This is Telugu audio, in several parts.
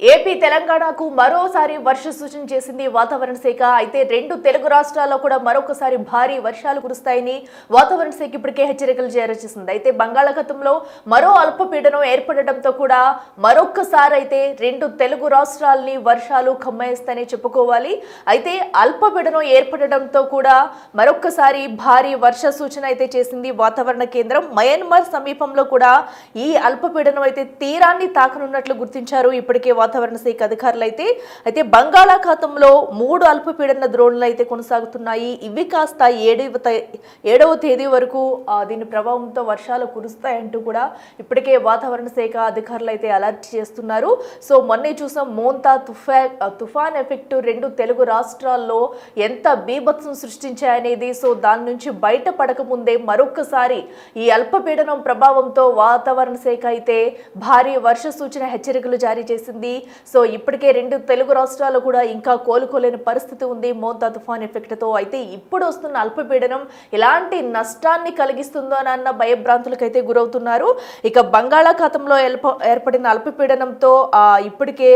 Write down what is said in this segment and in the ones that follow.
ఏపీ తెలంగాణకు మరోసారి వర్ష సూచన చేసింది వాతావరణ శాఖ. అయితే రెండు తెలుగు రాష్ట్రాల్లో కూడా మరొకసారి భారీ వర్షాలు కురుస్తాయని వాతావరణ శాఖ ఇప్పటికే హెచ్చరికలు జారీ చేసింది. అయితే బంగాళాఖాతంలో మరో అల్పపీడనం ఏర్పడడంతో కూడా మరొకసారి అయితే రెండు తెలుగు రాష్ట్రాలని వర్షాలు కమ్మేస్తాయని చెప్పుకోవాలి. అయితే అల్పపీడనం ఏర్పడడంతో కూడా మరొకసారి భారీ వర్ష సూచన అయితే చేసింది వాతావరణ కేంద్రం. మయన్మార్ సమీపంలో కూడా ఈ అల్పపీడనం అయితే తీరాన్ని తాకనున్నట్లు గుర్తించారు ఇప్పటికే వాతావరణ శాఖ అధికారులు. అయితే బంగాళాఖాతంలో 3 అల్పపీడన ద్రోణులు అయితే కొనసాగుతున్నాయి. ఇవి కాస్త 7వ తేదీ వరకు దీని ప్రభావంతో వర్షాలు కురుస్తాయంటూ కూడా ఇప్పటికే వాతావరణ శాఖ అధికారులు అయితే అలర్ట్ చేస్తున్నారు. సో మొన్నే చూసాం మోంతా తుఫాన్ ఎఫెక్ట్ రెండు తెలుగు రాష్ట్రాల్లో ఎంత బీభత్సం సృష్టించాయనేది. సో దాని నుంచి బయటపడక ముందే మరొకసారి ఈ అల్పపీడనం ప్రభావంతో వాతావరణ శాఖ అయితే భారీ వర్ష సూచన హెచ్చరికలు జారీ చేసింది. సో ఇప్పటికే రెండు తెలుగు రాష్ట్రాల్లో కూడా ఇంకా కోలుకోలేని పరిస్థితి ఉంది మోంతా తుఫాన్ ఎఫెక్ట్తో. అయితే ఇప్పుడు వస్తున్న అల్పపీడనం ఎలాంటి నష్టాన్ని కలిగిస్తుందో అన్న భయభ్రాంతులకు అయితే గురవుతున్నారు. ఇక బంగాళాఖాతంలో ఏర్పడిన అల్పపీడనంతో ఇప్పటికే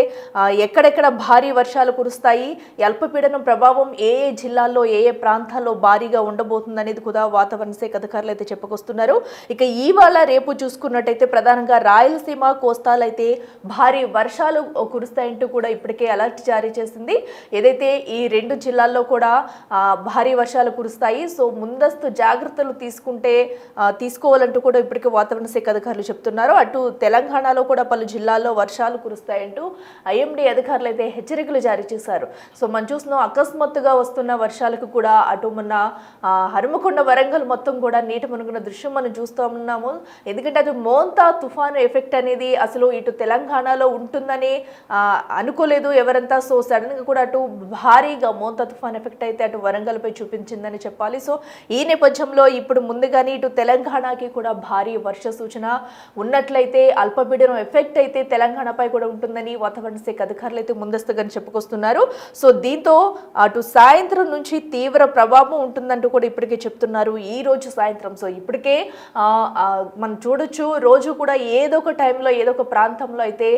ఎక్కడెక్కడ భారీ వర్షాలు కురుస్తాయి, ఈ అల్పపీడనం ప్రభావం ఏ ఏ జిల్లాల్లో ఏ ఏ ప్రాంతాల్లో భారీగా ఉండబోతుంది అనేది కూడా వాతావరణ శాఖ అధికారులు అయితే చెప్పుకొస్తున్నారు. ఇక ఇవాళ రేపు చూసుకున్నట్టయితే ప్రధానంగా రాయలసీమ కోస్తాలు అయితే భారీ వర్షాలు కురుస్తాయంటూ కూడా ఇప్పటికే అలర్ట్ జారీ చేసింది. ఏదైతే ఈ రెండు జిల్లాల్లో కూడా భారీ వర్షాలు కురుస్తాయి. సో ముందస్తు జాగ్రత్తలు తీసుకోవాలంటూ కూడా ఇప్పటికే వాతావరణ శాఖ అధికారులు చెప్తున్నారు. అటు తెలంగాణలో కూడా పలు జిల్లాల్లో వర్షాలు కురుస్తాయంటూ ఐఎండీ అధికారులు అయితే హెచ్చరికలు జారీ చేశారు. సో మనం చూస్తున్నాం అకస్మాత్తుగా వస్తున్న వర్షాలకు కూడా అటు మొన్న హనుమకొండ వరంగల్ మొత్తం కూడా నీటి మునుగున దృశ్యం మనం చూస్తూ ఉన్నాము. ఎందుకంటే అది మోంతా తుఫాను ఎఫెక్ట్ అనేది అసలు ఇటు తెలంగాణలో ఉంటుందని అనుకోలేదు ఎవరంతా. సో సడన్గా కూడా అటు భారీగా మోంతా తుఫాన్ ఎఫెక్ట్ అయితే అటు వరంగల్పై చూపించిందని చెప్పాలి. సో ఈ నేపథ్యంలో ఇప్పుడు ముందుగానే ఇటు తెలంగాణకి కూడా భారీ వర్ష సూచన ఉన్నట్లయితే అల్పపీడనం ఎఫెక్ట్ అయితే తెలంగాణపై కూడా ఉంటుందని వాతావరణ శాఖ అధికారులు అయితే ముందస్తుగా చెప్పుకొస్తున్నారు. సో దీంతో అటు సాయంత్రం నుంచి తీవ్ర ప్రభావం ఉంటుందంటూ కూడా ఇప్పటికే చెప్తున్నారు ఈ రోజు సాయంత్రం. సో ఇప్పటికే మనం చూడొచ్చు రోజు కూడా ఏదో ఒక టైంలో ఏదో ఒక ప్రాంతంలో అయితే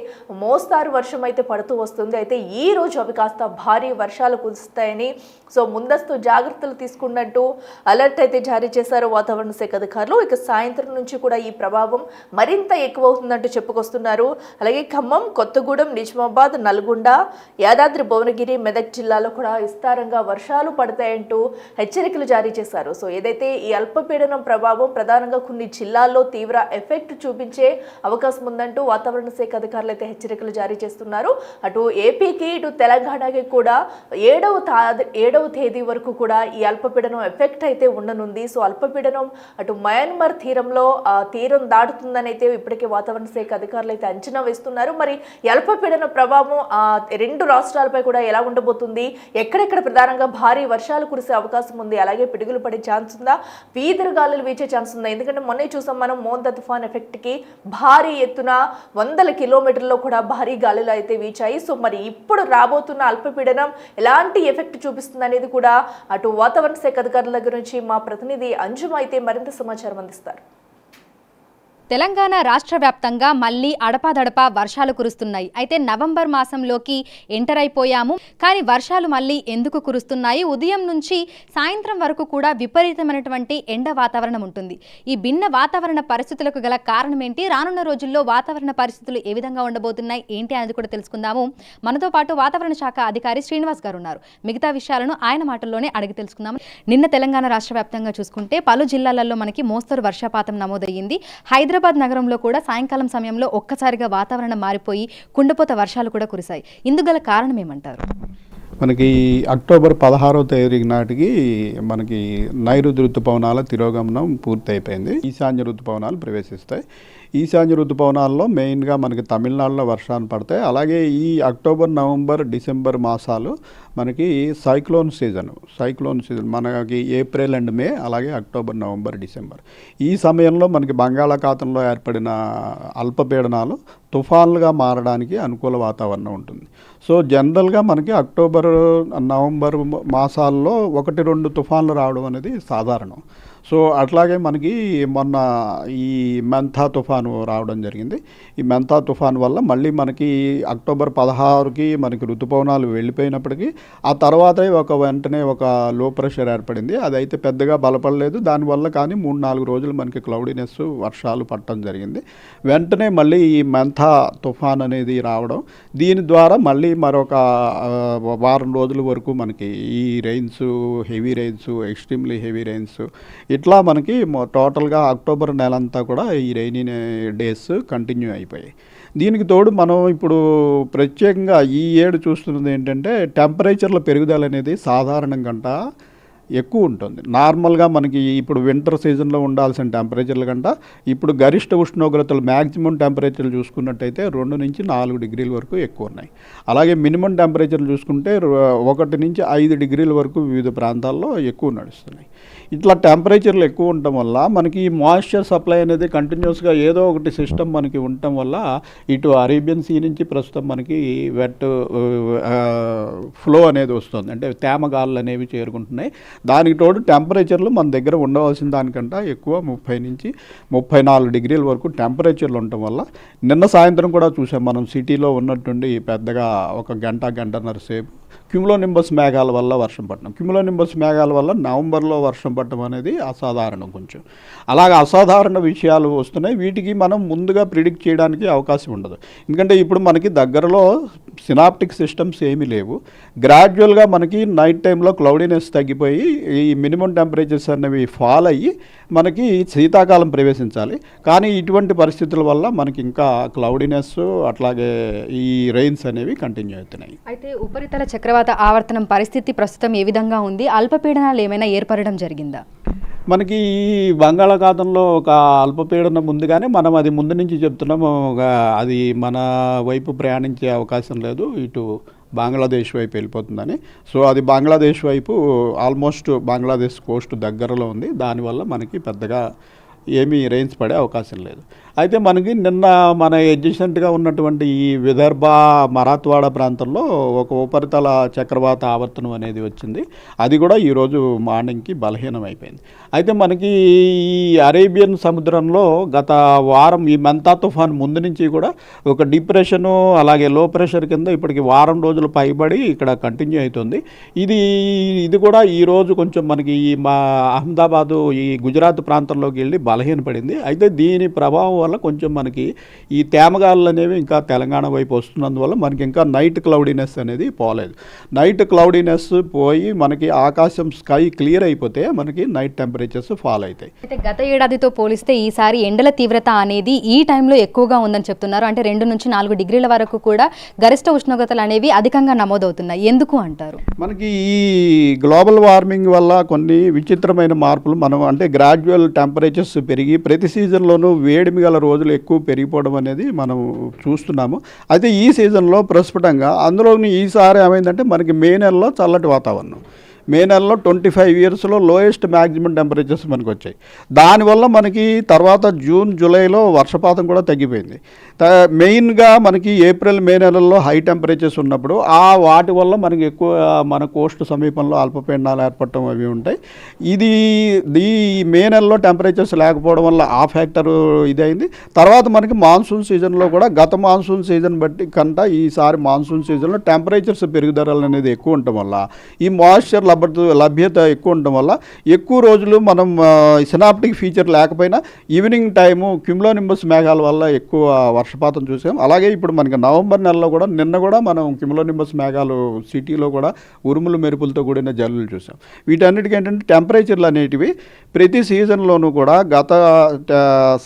మోస్తారు వర్షం అయితే పడుతూ వస్తుంది. అయితే ఈ రోజు అవి కాస్త భారీ వర్షాలు కురుస్తాయని సో ముందస్తు జాగ్రత్తలు తీసుకున్నట్టు అలర్ట్ అయితే జారీ చేశారు వాతావరణ శాఖ అధికారులు. ఇక సాయంత్రం నుంచి కూడా ఈ ప్రభావం మరింత ఎక్కువ అవుతుందంటూ చెప్పుకొస్తున్నారు. అలాగే ఖమ్మం, కొత్తగూడెం, నిజామాబాద్, నల్గొండ, యాదాద్రి భువనగిరి, మెదక్ జిల్లాలో కూడా విస్తారంగా వర్షాలు పడతాయంటూ హెచ్చరికలు జారీ చేశారు. సో ఏదైతే ఈ అల్పపీడనం ప్రభావం ప్రధానంగా కొన్ని జిల్లాల్లో తీవ్ర ఎఫెక్ట్ చూపించే అవకాశం ఉందంటూ వాతావరణ శాఖ అధికారులు అయితే హెచ్చరికలు జారీ చేస్తున్నారు. అటు ఏపీకి ఇటు తెలంగాణకి కూడా 7వ తేదీ వరకు కూడా ఈ అల్పపీడనం ఎఫెక్ట్ అయితే ఉండనుంది. సో అల్పపీడనం అటు మయన్మార్ తీరం దాటుతుందని అయితే ఇప్పటికే వాతావరణ శాఖ అధికారులు అయితే అంచనా వేస్తున్నారు. మరి ఈ అల్పపీడన ప్రభావం రెండు రాష్ట్రాలపై కూడా ఎలా ఉండబోతుంది, ఎక్కడెక్కడ ప్రధానంగా భారీ వర్షాలు కురిసే అవకాశం ఉంది, అలాగే పిడుగులు పడే ఛాన్స్ ఉందా, వీధులు గాలులు వీచే ఛాన్స్ ఉందా? ఎందుకంటే మొన్నే చూసాం మనం మోంతా తుఫాన్ ఎఫెక్ట్ కి భారీ ఎత్తున 100 కిలోమీటర్లో కూడా భారీ గాలులు అయితే వీచాయి. సో మరి ఇప్పుడు రాబోతున్న అల్పపీడనం ఎలాంటి ఎఫెక్ట్ చూపిస్తుంది అనేది కూడా అటు వాతావరణ శాఖ అధికారుల దగ్గర నుంచి మా ప్రతినిధి అంజుమ అయితే మరింత సమాచారం అందిస్తారు. తెలంగాణ రాష్ట్ర వ్యాప్తంగా మళ్లీ అడపాదడపా వర్షాలు కురుస్తున్నాయి. అయితే నవంబర్ మాసంలోకి ఎంటర్ అయిపోయాము, కానీ వర్షాలు మళ్లీ ఎందుకు కురుస్తున్నాయి? ఉదయం నుంచి సాయంత్రం వరకు కూడా విపరీతమైనటువంటి ఎండ వాతావరణం ఉంటుంది. ఈ భిన్న వాతావరణ పరిస్థితులకు గల కారణం ఏంటి, రానున్న రోజుల్లో వాతావరణ పరిస్థితులు ఏ విధంగా ఉండబోతున్నాయి ఏంటి అనేది కూడా తెలుసుకుందాము. మనతో పాటు వాతావరణ శాఖ అధికారి శ్రీనివాస్ గారు ఉన్నారు. మిగతా విషయాలను ఆయన మాటల్లోనే అడిగి తెలుసుకుందాము. నిన్న తెలంగాణ రాష్ట్ర వ్యాప్తంగా చూసుకుంటే పలు జిల్లాలలో మనకి మోస్తరు వర్షపాతం నమోదయ్యింది. హైదరాబాద్ నగరంలో కూడా సాయంకాలం సమయంలో ఒక్కసారిగా వాతావరణం మారిపోయి కుండపోత వర్షాలు కూడా కురిశాయి. ఇందుగల కారణం ఏమంటారు? మనకి అక్టోబర్ 16వ తేదీ నాటికి మనకి నైరుతి ఋతుపవనాల తిరోగమనం పూర్తి అయిపోయింది. ఈశాన్య ఋతుపవనాలు ప్రవేశిస్తాయి. ఈశాన్య ఋతుపవనాల్లో మెయిన్గా మనకి తమిళనాడులో వర్షాలు పడతాయి. అలాగే ఈ అక్టోబర్, నవంబర్, డిసెంబర్ మాసాలు మనకి సైక్లోన్ సీజన్ మనకి ఏప్రిల్ అండ్ మే, అలాగే అక్టోబర్, నవంబర్, డిసెంబర్. ఈ సమయంలో మనకి బంగాళాఖాతంలో ఏర్పడిన అల్పపీడనాలు తుఫాన్లుగా మారడానికి అనుకూల వాతావరణం ఉంటుంది. సో జనరల్గా మనకి అక్టోబర్, నవంబర్ మాసాల్లో 1-2 తుఫాన్లు రావడం అనేది సాధారణం. సో అట్లాగే మనకి మొన్న ఈ మెంథా తుఫాను రావడం జరిగింది. ఈ మెంథా తుఫాను వల్ల మళ్ళీ మనకి అక్టోబర్ 16కి మనకి ఋతుపవనాలు వెళ్ళిపోయినప్పటికీ ఆ తర్వాతే వెంటనే ఒక లో ప్రెషర్ ఏర్పడింది. అదైతే పెద్దగా బలపడలేదు. దానివల్ల కానీ 3-4 రోజులు మనకి క్లౌడీనెస్ వర్షాలు పడటం జరిగింది. వెంటనే మళ్ళీ ఈ మెంథా తుఫాన్ అనేది రావడం, దీని ద్వారా మళ్ళీ మరొక వారం రోజుల వరకు మనకి ఈ rains, heavy rains, extremely heavy rains, ఇట్లా మనకి టోటల్గా అక్టోబర్ నెలంతా కూడా ఈ రెయినీ డేస్ కంటిన్యూ అయిపోయాయి. దీనికి తోడు మనం ఇప్పుడు ప్రత్యేకంగా ఈ ఏడు చూస్తున్నది ఏంటంటే టెంపరేచర్ల పెరుగుదల అనేది సాధారణం కంట ఎక్కువ ఉంటుంది. నార్మల్గా మనకి ఇప్పుడు వింటర్ సీజన్లో ఉండాల్సిన టెంపరేచర్ల కంట ఇప్పుడు గరిష్ట ఉష్ణోగ్రతలు మ్యాక్సిమం టెంపరేచర్లు చూసుకున్నట్టయితే 2 నుంచి 4 డిగ్రీల వరకు ఎక్కువ ఉన్నాయి. అలాగే మినిమం టెంపరేచర్లు చూసుకుంటే 1 నుంచి 5 డిగ్రీల వరకు వివిధ ప్రాంతాల్లో ఎక్కువ నడుస్తున్నాయి. ఇట్లా టెంపరేచర్లు ఎక్కువ ఉండటం వల్ల మనకి ఈ మాయిశ్చర్ సప్లై అనేది కంటిన్యూస్గా ఏదో ఒకటి సిస్టమ్ మనకి ఉండటం వల్ల ఇటు అరేబియన్ సీ నుంచి ప్రస్తుతం మనకి వెట్ ఫ్లో అనేది వస్తుంది, అంటే తేమ గాలులు అనేవి చేరుకుంటున్నాయి. దానికి తోడు టెంపరేచర్లు మన దగ్గర ఉండవలసిన దానికంటే ఎక్కువ 30 నుంచి 34 డిగ్రీల వరకు టెంపరేచర్లు ఉండటం వల్ల నిన్న సాయంత్రం కూడా చూసాం మనం సిటీలో ఉన్నట్టుండి పెద్దగా ఒక గంటన్నర సేపు క్యూములోనింబస్ మేఘాల వల్ల వర్షం పడటం. క్యూములోనింబస్ మేఘాల వల్ల నవంబర్లో వర్షం పడటం అనేది అసాధారణం. కొంచెం అలాగే అసాధారణ విషయాలు వస్తున్నాయి. వీటికి మనం ముందుగా ప్రిడిక్ట్ చేయడానికి అవకాశం ఉండదు. ఎందుకంటే ఇప్పుడు మనకి దగ్గరలో సినాప్టిక్ సిస్టమ్స్ ఏమీ లేవు. గ్రాడ్యువల్గా మనకి నైట్ టైంలో క్లౌడీనెస్ తగ్గిపోయి ఈ మినిమం టెంపరేచర్స్ అనేవి ఫాల్ అయ్యి మనకి శీతాకాలం ప్రవేశించాలి. కానీ ఇటువంటి పరిస్థితుల వల్ల మనకి ఇంకా క్లౌడీనెస్ అట్లాగే ఈ రెయిన్స్ అనేవి కంటిన్యూ అవుతున్నాయి. అయితే ఉపరితల చక్రవాత ఆవర్తనం పరిస్థితి ప్రస్తుతం ఏ విధంగా ఉంది? అల్పపీడనాలు ఏమైనా ఏర్పడడం జరిగిందా? మనకి ఈ బంగాళాఖాతంలో ఒక అల్పపీడనం ముందుగానే మనం అది ముందు నుంచి చెప్తున్నాము, అది మన వైపు ప్రయాణించే అవకాశం లేదు, ఇటు బంగ్లాదేశ్ వైపు వెళ్ళిపోతుందని. సో అది బంగ్లాదేశ్ వైపు ఆల్మోస్ట్ బంగ్లాదేశ్ కోస్ట్ దగ్గరలో ఉంది. దానివల్ల మనకి పెద్దగా ఏమీ రెయిన్స్ పడే అవకాశం లేదు. అయితే మనకి నిన్న మన అడ్జసెంట్గా ఉన్నటువంటి ఈ విదర్భ మరాత్వాడ ప్రాంతంలో ఒక ఉపరితల చక్రవాత ఆవర్తనం అనేది వచ్చింది. అది కూడా ఈరోజు మార్నింగ్కి బలహీనం అయిపోయింది. అయితే మనకి ఈ అరేబియన్ సముద్రంలో గత వారం ఈ మెంథా తుఫాన్ ముందు నుంచి కూడా ఒక డిప్రెషను అలాగే లో ప్రెషర్ కింద ఇప్పటికి వారం రోజులు పైబడి ఇక్కడ కంటిన్యూ అవుతుంది. ఇది కూడా ఈరోజు కొంచెం మనకి ఈ మా అహ్మదాబాదు ఈ గుజరాత్ ప్రాంతంలోకి వెళ్ళి బలహీనపడింది. అయితే దీని ప్రభావం వల్ల కొంచెం మనకి ఈ తేమగాళ్ళు అనేవి ఇంకా తెలంగాణ వైపు వస్తున్నందువల్ల మనకి ఇంకా నైట్ క్లౌడీనెస్ అనేది పోలేదు. నైట్ క్లౌడీనెస్ పోయి మనకి ఆకాశం స్కై క్లియర్ అయిపోతే మనకి నైట్ టెంపరేచర్స్ ఫాల్ అవుతాయి. అయితే గత ఏడాదితో పోలిస్తే ఈసారి ఎండల తీవ్రత అనేది ఈ టైంలో ఎక్కువగా ఉందని చెప్తున్నారు. అంటే 2 నుంచి 4 డిగ్రీల వరకు కూడా గరిష్ట ఉష్ణోగ్రతలు అనేవి అధికంగా నమోదవుతున్నాయి. ఎందుకు అంటారు? మనకి ఈ గ్లోబల్ వార్మింగ్ వల్ల కొన్ని విచిత్రమైన మార్పులు మనం అంటే గ్రాడ్యువల్ టెంపరేచర్స్ పెరిగి ప్రతి సీజన్లోనూ వేడిమి గల రోజులు ఎక్కువ పెరిగిపోవడం అనేది మనం చూస్తున్నాము. అయితే ఈ సీజన్లో ప్రస్ఫుటంగా అందులోని ఈసారి ఏమైందంటే మనకి మే నెలలో చల్లటి వాతావరణం, మే నెలలో 25 ఇయర్స్లో లోయెస్ట్ మ్యాక్సిమం టెంపరేచర్స్ మనకు వచ్చాయి. దానివల్ల మనకి తర్వాత జూన్ జూలైలో వర్షపాతం కూడా తగ్గిపోయింది. మెయిన్గా మనకి ఏప్రిల్ మే నెలల్లో హై టెంపరేచర్స్ ఉన్నప్పుడు వాటి వల్ల మనకి ఎక్కువ మన కోస్ట్ సమీపంలో అల్పపీడనాలు ఏర్పడటం అవి ఉంటాయి. ఈ మే నెలలో టెంపరేచర్స్ లేకపోవడం వల్ల ఆ ఫ్యాక్టర్ ఇదైంది. తర్వాత మనకి మాన్సూన్ సీజన్లో కూడా గత మాన్సూన్ సీజన్ బట్టి కంట ఈసారి మాన్సూన్ సీజన్లో టెంపరేచర్స్ పెరుగుదల అనేది ఎక్కువ ఉండటం వల్ల ఈ మాయిశ్చర్ లభ్యత ఎక్కువ ఉండటం వల్ల ఎక్కువ రోజులు మనం సినాప్టిక్ ఫీచర్ లేకపోయినా ఈవినింగ్ టైము క్యూములోనింబస్ మేఘాల వల్ల ఎక్కువ వర్షపాతం చూసాం. అలాగే ఇప్పుడు మనకి నవంబర్ నెలలో కూడా నిన్న కూడా మనం క్యూములోనింబస్ మేఘాలు సిటీలో కూడా ఉరుములు మెరుపులతో కూడిన జల్లులు చూసాం. వీటన్నిటికీ ఏంటంటే టెంపరేచర్లు అనేటివి ప్రతి సీజన్లోనూ కూడా గత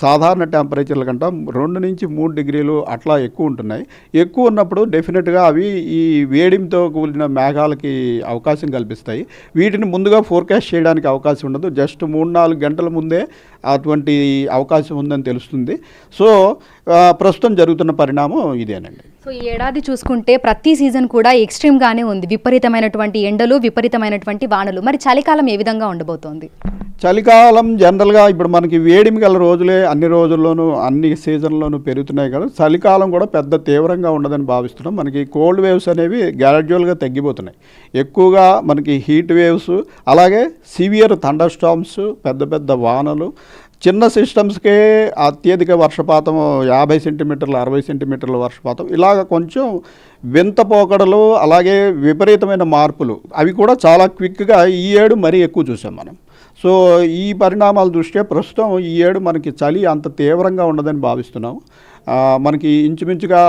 సాధారణ టెంపరేచర్ల కంటే 2 నుంచి 3 డిగ్రీలు అట్లా ఎక్కువ ఉంటున్నాయి. ఎక్కువ ఉన్నప్పుడు డెఫినెట్గా అవి ఈ వేడిమితో కూడిన మేఘాలకి అవకాశం కల్పిస్తాయి. వీటిని ముందుగా ఫోర్కాస్ట్ చేయడానికి అవకాశం ఉండదు. జస్ట్ 3-4 గంటల ముందే అటువంటి అవకాశం ఉందని తెలుస్తుంది. సో ప్రస్తుతం జరుగుతున్న పరిణామం ఇదేనండి. సో ఈ ఏడాది చూసుకుంటే ప్రతి సీజన్ కూడా ఎక్స్ట్రీమ్గానే ఉంది. విపరీతమైనటువంటి ఎండలు, విపరీతమైనటువంటి వానలు. మరి చలికాలం ఏ విధంగా ఉండబోతోంది? చలికాలం జనరల్గా ఇప్పుడు మనకి వేడిమి గల రోజులే అన్ని రోజుల్లోనూ అన్ని సీజన్లోనూ పెరుగుతున్నాయి కదా, చలికాలం కూడా పెద్ద తీవ్రంగా ఉండదని భావిస్తున్నాం. మనకి కోల్డ్ వేవ్స్ అనేవి గ్రాడ్యువల్గా తగ్గిపోతున్నాయి. ఎక్కువగా మనకి హీట్ వేవ్స్, అలాగే సివియర్ థండర్ స్టార్మ్స్, పెద్ద పెద్ద వానలు, చిన్న సిస్టమ్స్కే అత్యధిక వర్షపాతం 50 సెంటీమీటర్లు 60 సెంటీమీటర్ల వర్షపాతం, ఇలాగ కొంచెం వింత పోకడలు, అలాగే విపరీతమైన మార్పులు అవి కూడా చాలా క్విక్గా ఈ ఏడు మరీ ఎక్కువ చూసాం మనం. సో ఈ పరిణామాల దృష్ట్యా ప్రస్తుతం ఈ ఏడు మనకి చలి అంత తీవ్రంగా ఉండదని భావిస్తున్నాం. మనకి ఇంచుమించుగా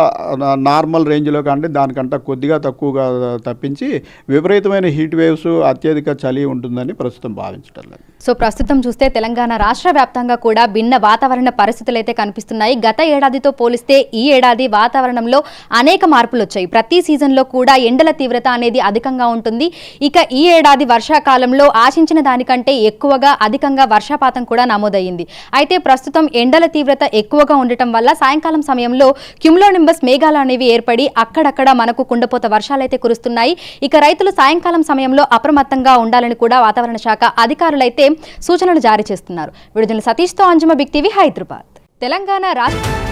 నార్మల్ రేంజ్లో కంటే దానికంటే కొద్దిగా తక్కువగా తప్పించి విపరీతమైన హీట్ వేవ్స్, అత్యధిక చలి ఉంటుందని ప్రస్తుతం భావించడం లేదు. సో ప్రస్తుతం చూస్తే తెలంగాణ రాష్ట్ర వ్యాప్తంగా కూడా భిన్న వాతావరణ పరిస్థితులు అయితే కనిపిస్తున్నాయి. గత ఏడాదితో పోలిస్తే ఈ ఏడాది వాతావరణంలో అనేక మార్పులు వచ్చాయి. ప్రతి సీజన్లో కూడా ఎండల తీవ్రత అనేది అధికంగా ఉంటుంది. ఇక ఈ ఏడాది వర్షాకాలంలో ఆశించిన దానికంటే ఎక్కువగా అధికంగా వర్షపాతం కూడా నమోదయ్యింది. అయితే ప్రస్తుతం ఎండల తీవ్రత ఎక్కువగా ఉండటం వల్ల సాయంకాలం సమయంలో క్యుములోనింబస్ మేఘాలు అనేవి ఏర్పడి అక్కడక్కడ మనకు కుండపోత వర్షాలు అయితే కురుస్తున్నాయి. ఇక రైతులు సాయంకాలం సమయంలో అప్రమత్తంగా ఉండాలని కూడా వాతావరణ శాఖ అధికారులైతే సూచనలు జారీ చేస్తున్నారు. విడుదల సతీష్తో అంజుమ, బిగ్ టీవీ, హైదరాబాద్. తెలంగాణ రాష్ట్ర